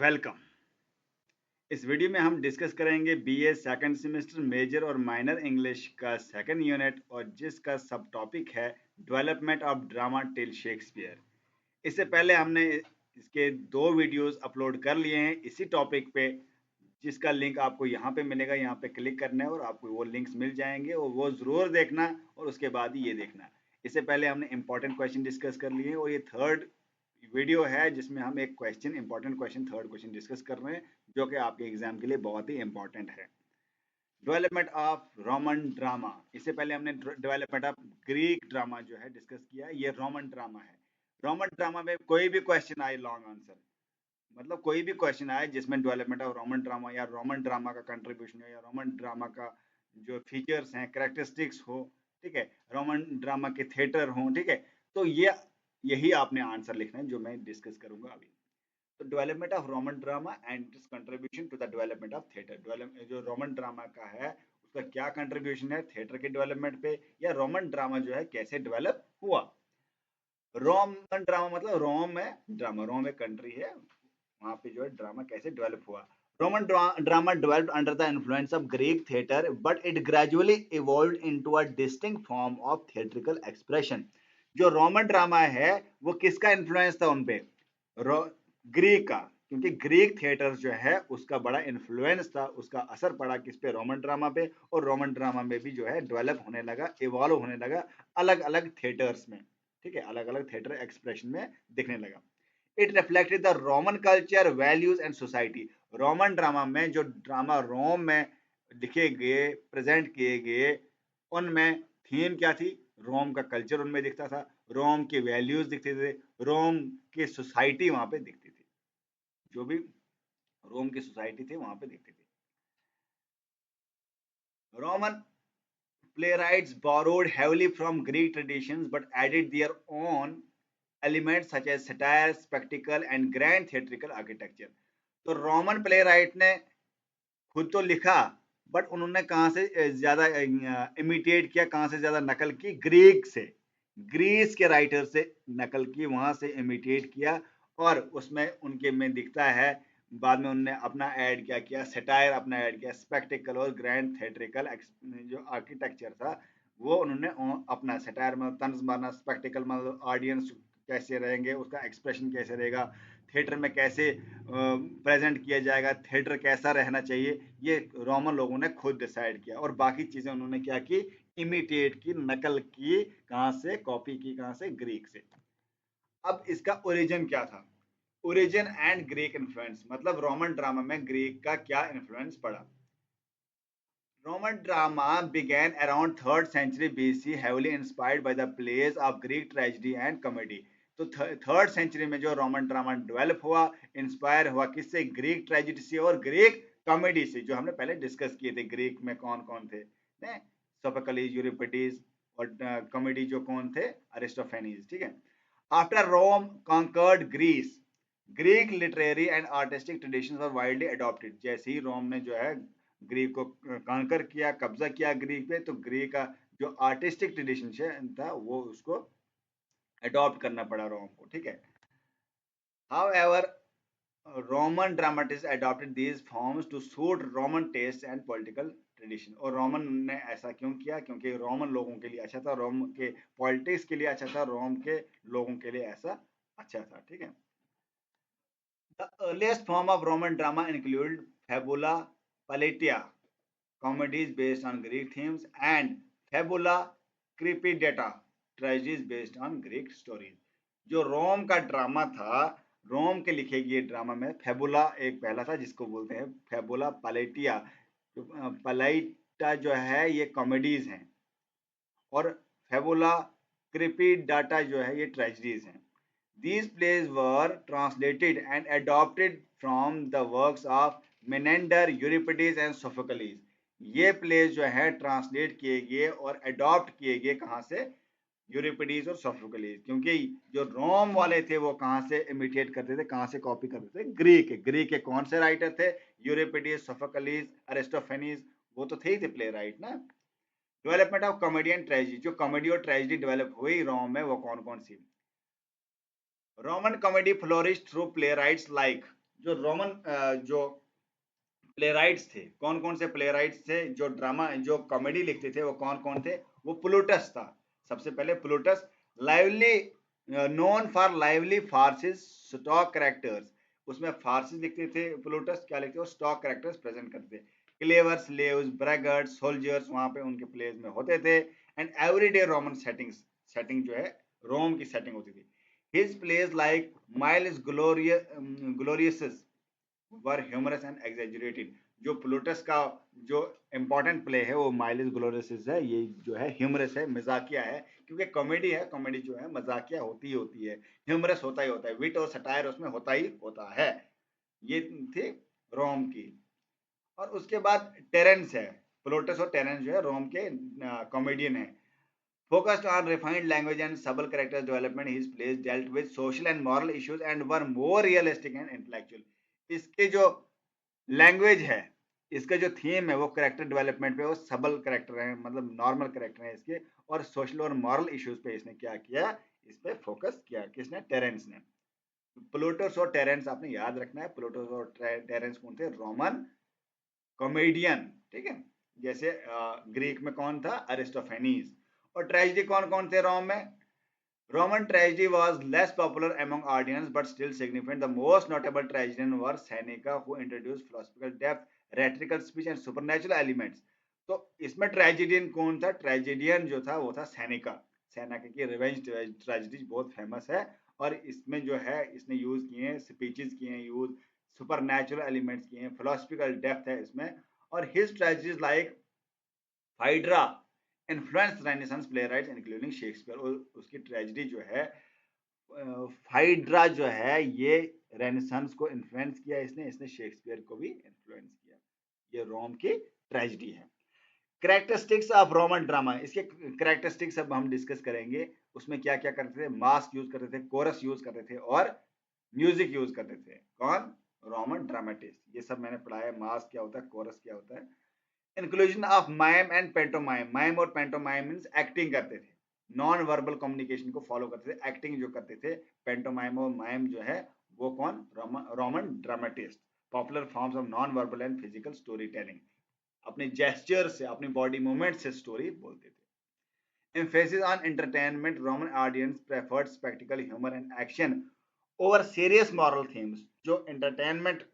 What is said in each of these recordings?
Welcome. इस video में हम डिस्कस करेंगे बीए सेकंड सेमेस्टर मेजर और माइनर इंग्लिश का सेकंड यूनिट और जिसका सब टॉपिक है development of drama till Shakespeare. इससे पहले हमने इसके 2 वीडियोस अपलोड कर लिए हैं इसी टॉपिक पे, जिसका लिंक आपको यहाँ पे मिलेगा। यहाँ पे क्लिक करना है और आपको वो लिंक्स मिल जाएंगे और वो ज़रूर देखना और उसके बाद ही ये देखना। इससे पहले हमने इंपॉर्टेंट क्वेश्चन डिस्कस कर लिए हैं और ये थर्ड वीडियो है जिसमें हम एक question, important question, third question discuss कर रहे हैं जो कि आपके एग्जाम के लिए बहुत ही इंपॉर्टेंट है। Development of Roman drama. इससे पहले हमने डेवलपमेंट ऑफ ग्रीक ड्रामा जो है डिस्कस किया। ये रोमन ड्रामा है। रोमन ड्रामा में कोई भी क्वेश्चन आए लॉन्ग आंसर, मतलब कोई भी क्वेश्चन आए जिसमें डेवलपमेंट ऑफ रोमन ड्रामा या रोमन ड्रामा का कंट्रीब्यूशन हो या रोमन ड्रामा का जो फीचर्स हैं, कैरेक्टरिस्टिक्स हो, ठीक है, रोमन ड्रामा के थिएटर हो, ठीक है, तो ये यही आपने आंसर लिखना है जो मैं डिस्कस करूंगा अभी। तो development of Roman drama and its contribution to the development of theatre. Develop जो रोमन ड्रामा का है उसका क्या कंट्रीब्यूशन है थिएटर के डेवलपमेंट पे, या रोमन ड्रामा जो है कैसे डेवलप हुआ। रोमन ड्रामा मतलब रोम है ड्रामा, रोम एक कंट्री है, वहां पे जो है ड्रामा कैसे डेवलप हुआ। Roman drama developed under the influence of Greek theatre but it gradually evolved into a distinct form of theatrical expression. जो रोमन ड्रामा है वो किसका इन्फ्लुएंस था उनपे? ग्रीक का, क्योंकि ग्रीक थिएटर जो है उसका बड़ा इन्फ्लुएंस था, उसका असर पड़ा किस पे? रोमन ड्रामा पे। और रोमन ड्रामा में भी जो है डेवलप होने लगा, इवॉल्व होने लगा अलग अलग थिएटर्स में, ठीक है, अलग अलग थिएटर एक्सप्रेशन में दिखने लगा। It reflected the Roman culture, values and society. Roman drama में जो ड्रामा रोम में लिखे गए, प्रेजेंट किए गए, उनमें थीम क्या थी? रोम का कल्चर उनमें दिखता था, रोम के वैल्यूज दिखते थे, रोम की सोसाइटी वहां पे दिखती थी, जो भी रोम की सोसाइटी थी वहां पे दिखती थी। Roman playwrights borrowed heavily from Greek traditions but added their own elements such as satire, spectacle, and grand theatrical architecture. तो रोमन प्ले राइट ने खुद तो लिखा, बट उन्होंने कहाँ से ज्यादा इमिटेट किया, कहाँ से ज्यादा नकल की? ग्रीक से, ग्रीस के राइटर से नकल की, वहां से इमिटेट किया। और उसमें उनके में दिखता है, बाद में उन्होंने अपना ऐड क्या किया, सेटायर अपना ऐड किया, स्पेक्टिकल और ग्रैंड थिएट्रिकल जो आर्किटेक्चर था वो उन्होंने अपना सेटायर में तंज मारना, स्पेक्टिकल मतलब ऑडियंस कैसे रहेंगे, उसका एक्सप्रेशन कैसे रहेगा, थिएटर में कैसे प्रेजेंट किया जाएगा, थिएटर कैसा रहना चाहिए, ये रोमन लोगों ने खुद डिसाइड किया। और बाकी चीजें उन्होंने क्या की? इमिटेट की, नकल की। कहां से कॉपी की? कहां से? ग्रीक से। अब इसका ओरिजिन क्या था? ओरिजिन एंड ग्रीक इन्फ्लुएंस, मतलब रोमन ड्रामा में ग्रीक का क्या इन्फ्लुएंस पड़ा। Roman drama began around 3rd century BC, heavily inspired by the plays of Greek tragedy and comedy. तो थर्ड सेंचुरी में जो रोमन ड्रामा डेवलप हुआ, इंस्पायर हुआ किससे? ग्रीक ट्रेजिडी से और ग्रीक कॉमेडी से, जो हमने पहले डिस्कस किए थे। ग्रीक में कौन कौन थे? सोफोक्लिस, यूरिपिडीज, और कॉमेडी जो कौन थे? अरिस्टोफेनीज, ठीक है। After Rome conquered Greece, Greek literary and artistic traditions were widely adopted. जैसे ही रोम ने जो है ग्रीक को कांकर किया, कब्जा किया ग्रीक पे, तो ग्रीक का जो आर्टिस्टिक ट्रेडिशन था वो उसको अडॉप्ट करना पड़ा रोम को, ठीक है। However Roman dramatist adopted these forms to suit Roman taste and political tradition. और रोमन ने ऐसा क्यों किया? क्योंकि रोमन लोगों के लिए अच्छा था, रोम के पॉलिटिक्स के लिए अच्छा था, रोम के लोगों के लिए ऐसा अच्छा था, ठीक है। The earliest form of Roman drama include fabula palliata, comedies based on Greek themes, and fabula crepidata, tragedies based on Greek stories. जो रोम का ड्रामा था, रोम के लिखे गए ड्रामा में फैबुला एक पहला था जिसको बोलते हैं फैबुला पलेटिया। पलाइटा जो है ये कॉमेडीज हैं, और फैबुला क्रिपिडाटा जो है ये ट्रेजेडीज हैं। These plays were translated and adopted from the works of Menander, Euripides and Sophocles. ये प्लेस जो है ट्रांसलेट किए गए और अडॉप्ट किए गए कहाँ से? यूरिपिडीज और सोफोक्लिस। क्योंकि जो रोम वाले थे वो कहाँ से इमिटेट करते थे, कहाँ से कॉपी करते थे? ग्रीक के। ग्रीक के कौन से राइटर थे? यूरिपिडीज, सोफोक्लिस, अरिस्टोफेनीज, वो तो थे ही थे प्ले राइट ना। Development of comedy and tragedy, जो कॉमेडी और ट्रेजेडी डेवलप हुई रोम में वो कौन कौन सी? Roman comedy flourish through playwrights like, जो रोमन जो प्लेराइट्स थे, कौन कौन से प्लेराइट्स थे जो ड्रामा जो कॉमेडी लिखते थे, वो कौन कौन थे? वो प्लूटस था सबसे पहले। Plutus lively known for lively फार्सेस stock characters, उसमें फार्सेस लिखते थे। प्लूटस क्या लिखते थे? स्टॉक कैरेक्टर्स प्रेजेंट करते थे। क्लेवर स्लेव्स ब्रैगर्ड सोल्जर्स वहां पे उनके प्लेस में होते थे। एंड एवरीडे रोमन सेटिंग जो है रोम की सेटिंग होती थी। His plays like Miles glorious were humorous and exaggerated. जो प्लूटस का जो इंपॉर्टेंट प्ले है वो माइलिस ग्लोरियस है, ये जो है ह्यूमरस है, मजाकिया है, क्योंकि कॉमेडी है, कॉमेडी जो है मजाकिया होती ही होती है, ह्यूमरस होता ही होता है, विट और सटायर उसमें होता ही होता है। ये थी रोम की। और उसके बाद टेरेंस है। प्लूटस और टेरेंस जो है रोम के कॉमेडियन है। Focused on refined language and subtle character development, his plays dealt with social and moral issues and were more realistic and intellectual. इसके जो लैंग्वेज है, इसका जो थीम है वो करेक्टर डेवलपमेंट पे, वो सबल करेक्टर है, मतलब नॉर्मल करेक्टर है इसके, और सोशल और मॉरल इश्यूज पे इसने क्या किया? इस पे फोकस किया। किसने? टेरेंस ने। प्लूटस और टेरेंस आपने याद रखना है। प्लूटस और टेरेंस कौन थे? रोमन कॉमेडियन, ठीक है। जैसे ग्रीक में कौन था? अरिस्टोफेनीज। और ट्रेजेडी कौन कौन थे रोम में? Roman tragedy was less popular among audience but still significant. The most notable tragedians were Seneca, who introduced philosophical depth, rhetorical speech and supernatural elements. तो इसमें ट्रेजिडियन कौन था? ट्रेजिडियन जो था वो था सेनेका। सेनेका की रिवेंज ट्रेजिडी बहुत फेमस है, और इसमें जो है इसने यूज किए हैं स्पीचेस किए हैं यूज, सुपरनैचुरल एलिमेंट्स किए हैं, फिलोसफिकल डेप्थ है इसमें। और his tragedies like Phaedra influence Renaissance playwrights including Shakespeare. और उसकी ट्रेजिडी जो है फाइड्रा जो है ये रेनेसांस को इन्फ्लुएंस किया इसने, इसने शेक्सपियर को भी इन्फ्लुएंस किया। ये रोम की ट्रेजिडी है। कैरेक्टरिस्टिक्स ऑफ रोमन ड्रामा, इसके कैरेक्टरिस्टिक्स अब हम डिस्कस करेंगे। उसमें क्या क्या करते थे? मास्क यूज करते थे, कोरस यूज करते थे, और म्यूजिक यूज करते थे। कौन? Roman dramatist. ये सब मैंने पढ़ाया। मास्क क्या होता है, कोरस क्या होता है। Inclusion of mime and pantomime, mime और पेंटोमाइम मींस एक्टिंग करते थे, नॉन वर्बल कम्युनिकेशन को फॉलो करते थे, एक्टिंग जो करते थे। पेंटोमाइम और माइम जो है वो कौन? Roman dramatist. Popular forms of non verbal and physical story telling, अपने जेस्चर से, अपनी बॉडी मूवमेंट से स्टोरी बोलते थे। Emphasis on entertainment, Roman audience preferred spectacle, humor and action over serious moral themes। जो entertainment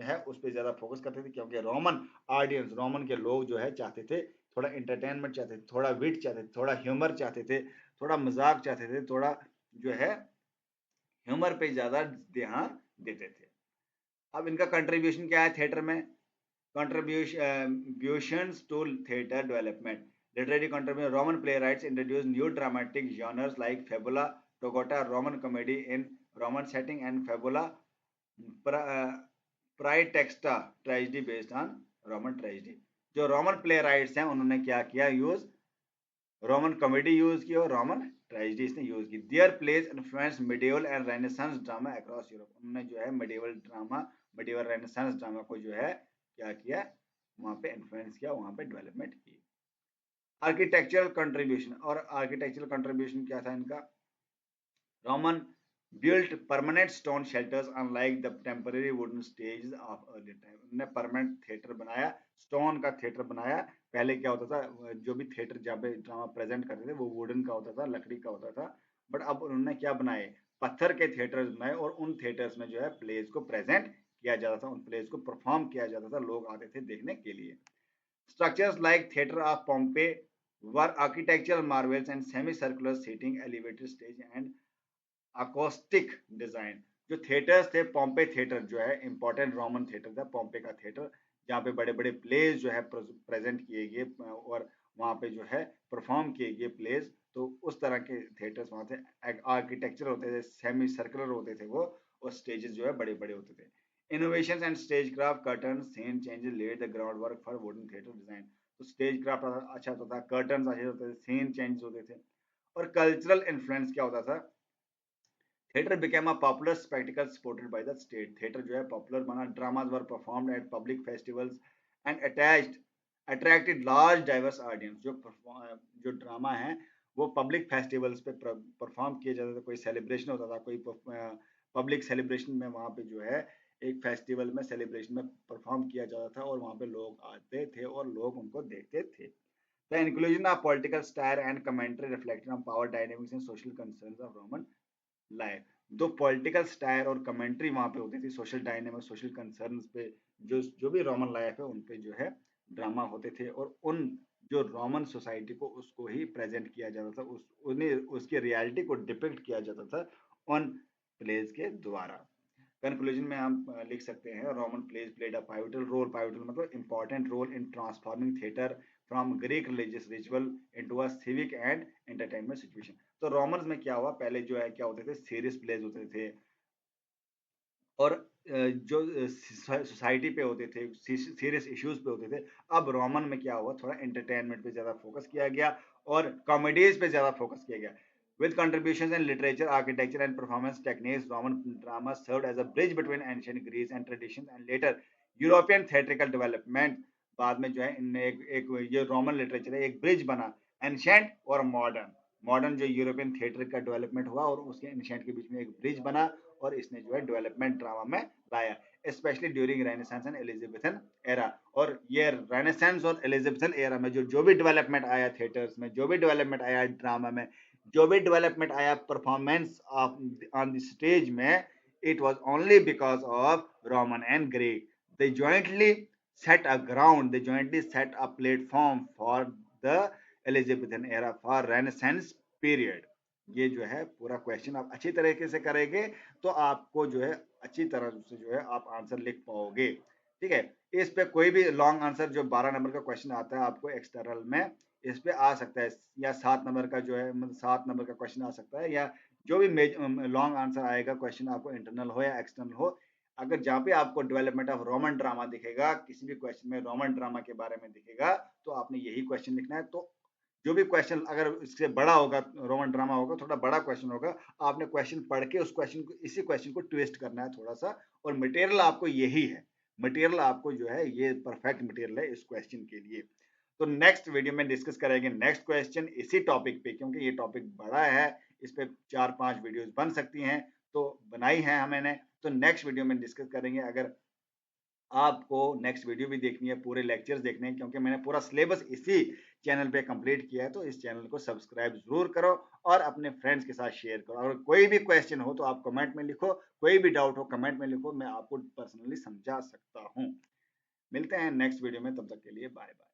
है उस पर ज्यादा फोकस करते थे, क्योंकि रोमन ऑडियंस, रोमन के लोग जो है चाहते थे थोड़ा एंटरटेनमेंट चाहते थे, थोड़ा विट चाहते थे, थोड़ा ह्यूमर चाहते थे, थोड़ा मजाक चाहते थे, थोड़ा जो है ह्यूमर पे ज्यादा ध्यान देते थे। अब इनका कंट्रीब्यूशन क्या है थिएटर में? Contributions to theatre development. Literary contribution. Roman playwrights introduced new dramatic genres like fabula, togota, Roman comedy in Roman setting, and fabula praetexta, tragedy based on Roman tragedy। जो रोमन प्ले राइट्स हैं उन्होंने क्या किया use? Roman comedy use की और Roman tragedy इसने use की। Their plays influence medieval and Renaissance drama across Europe. उन्होंने जो है medieval drama, medieval Renaissance drama को जो है क्या किया? वहां पे इन्फ्लुएंस किया, वहां पे डेवलपमेंट की। आर्किटेक्चरल कंट्रीब्यूशन, और आर्किटेक्चरल कंट्रीब्यूशन क्या था इनका? Roman built permanent stone shelters unlike the temporary wooden stages of earlier time। उन्होंने परमानेंट थिएटर बनाया, स्टोन का थिएटर बनाया। पहले क्या होता था, जो भी थिएटर जहाँ पे ड्रामा प्रेजेंट करते थे वो वुडन का होता था, लकड़ी का होता था। बट अब उन्होंने क्या बनाए? पत्थर के थिएटर्स बनाए, और उन थिएटर्स में जो है प्लेज को प्रेजेंट किया जाता था, उन प्लेज को परफॉर्म किया जाता था, लोग आते थे देखने के लिए। Structures like Theatre of Pompey were architectural marvels and semicircular seating, elevated stage and acoustic design। जो थिएटर्स थे, पॉम्पे थिएटर जो है इंपॉर्टेंट रोमन थिएटर था, पॉम्पे का थिएटर, जहाँ पे बड़े बड़े प्लेज जो है प्रेजेंट किए गए और वहाँ पे जो है परफॉर्म किए गए प्लेज। तो उस तरह के थिएटर्स वहाँ थे। आर्किटेक्चर होते थे, सेमी सर्कुलर होते थे वो, और स्टेजेस जो है बड़े बड़े होते थे। Innovations and stage craft, curtain, scene changes laid the ground work for wooden theatre design. तो स्टेज क्राफ्ट अच्छा होता था, कर्टन अच्छे होते थे, सीन चेंज होते थे। और कल्चरल इन्फ्लुएंस क्या होता था? Theatre became a popular spectacle supported by the state। Theatre जो है पॉपुलर बना, dramas were performed at public festivals and attached attracted large diverse audience। जो ड्रामा है वो पब्लिक फेस्टिवल्स पे परफॉर्म किए जाते थे, कोई सेलिब्रेशन होता था, कोई पब्लिक सेलिब्रेशन में वहाँ पे जो है एक फेस्टिवल में सेलिब्रेशन में परफॉर्म किया जाता था और वहाँ पे लोग आते थे और लोग उनको देखते थे। The inclusion of political style and commentary reflected on power dynamics and social concerns of Roman life. दो पॉलिटिकल स्टायर और कमेंट्री वहां पे होती थी, सोशल डायनेमिक्स, सोशल कंसर्न्स पे, जो भी रोमन लाइफ है उन पे जो है ड्रामा होते थे और उन जो रोमन सोसाइटी को उसको ही प्रेजेंट किया जाता था, उन्हें उसकी रियलिटी को डिपिक्ट किया जाता था उन प्लेज के द्वारा। कंक्लूजन में हम लिख सकते हैं Roman plays played a pivotal मतलब important role in transforming theatre from Greek religious ritual into a civic and entertainment situation. तो रोमन्स में क्या हुआ, पहले जो है क्या होते थे, सीरियस प्लेज होते थे और जो सोसाइटी पे होते थे, सीरियस इश्यूज पे होते थे। अब रोमन में क्या हुआ, थोड़ा एंटरटेनमेंट पे ज्यादा फोकस किया गया और कॉमेडीज पे ज्यादा फोकस किया गया। With contributions in literature, architecture, and performance techniques, Roman drama served as a bridge between ancient Greece and traditions and later European theatrical development. बाद में जो है इनने एक ये रोमन लिटरेचर है, एक ब्रिज बना एंशियंट और मॉडर्न। मॉडर्न जो यूरोपियन थिएटर का डेवलपमेंट हुआ और उसके एंशियंट के बीच में एक ब्रिज बना और इसने जो है डेवलपमेंट ड्रामा में लाया, specially during renaissance and Elizabethan era. और ये रेनेसांस और एलिजाबेथन एरा में जो भी डेवलपमेंट आया थिएटर्स में, जो भी डेवलपमेंट आया ड्रामा में, जो भी डेवलपमेंट आया परफॉर्मेंस ऑन द स्टेज में, it was only because of Roman and Greek. They jointly set a platform for the Elizabethan era for Renaissance period. ये जो है पूरा क्वेश्चन आप अच्छी तरीके से करेंगे तो आपको जो है अच्छी तरह से जो है आप आंसर लिख पाओगे। ठीक है, इस पे कोई भी लॉन्ग आंसर जो 12 नंबर का क्वेश्चन आता है आपको एक्सटर्नल में, इस पे आ सकता है, या 7 नंबर का जो है 7 नंबर का क्वेश्चन आ सकता है, या जो भी लॉन्ग आंसर आएगा क्वेश्चन आपको इंटरनल हो या एक्सटर्नल हो, अगर जहाँ पे आपको डेवलपमेंट ऑफ रोमन ड्रामा दिखेगा, किसी भी क्वेश्चन में रोमन ड्रामा के बारे में दिखेगा, तो आपने यही क्वेश्चन लिखना है। तो जो भी क्वेश्चन अगर इससे बड़ा होगा, रोमन ड्रामा होगा, थोड़ा बड़ा क्वेश्चन होगा, आपने क्वेश्चन पढ़ के उस क्वेश्चन को, इसी क्वेश्चन को ट्विस्ट करना है थोड़ा सा, और मटेरियल आपको यही है, मटेरियल आपको जो है ये परफेक्ट मटेरियल है इस क्वेश्चन के लिए। तो नेक्स्ट वीडियो में डिस्कस करेंगे नेक्स्ट क्वेश्चन इसी टॉपिक पे, क्योंकि ये टॉपिक बड़ा है, इस पे 4-5 वीडियोस बन सकती हैं, तो बनाई है मैंने। तो नेक्स्ट वीडियो में डिस्कस करेंगे। अगर आपको नेक्स्ट वीडियो भी देखनी है, पूरे लेक्चर्स देखने हैं, क्योंकि मैंने पूरा सिलेबस इसी चैनल पे कंप्लीट किया है, तो इस चैनल को सब्सक्राइब जरूर करो और अपने फ्रेंड्स के साथ शेयर करो। और कोई भी क्वेश्चन हो तो आप कमेंट में लिखो, कोई भी डाउट हो कमेंट में लिखो, मैं आपको पर्सनली समझा सकता हूँ। मिलते हैं नेक्स्ट वीडियो में, तब तक के लिए बाय बाय।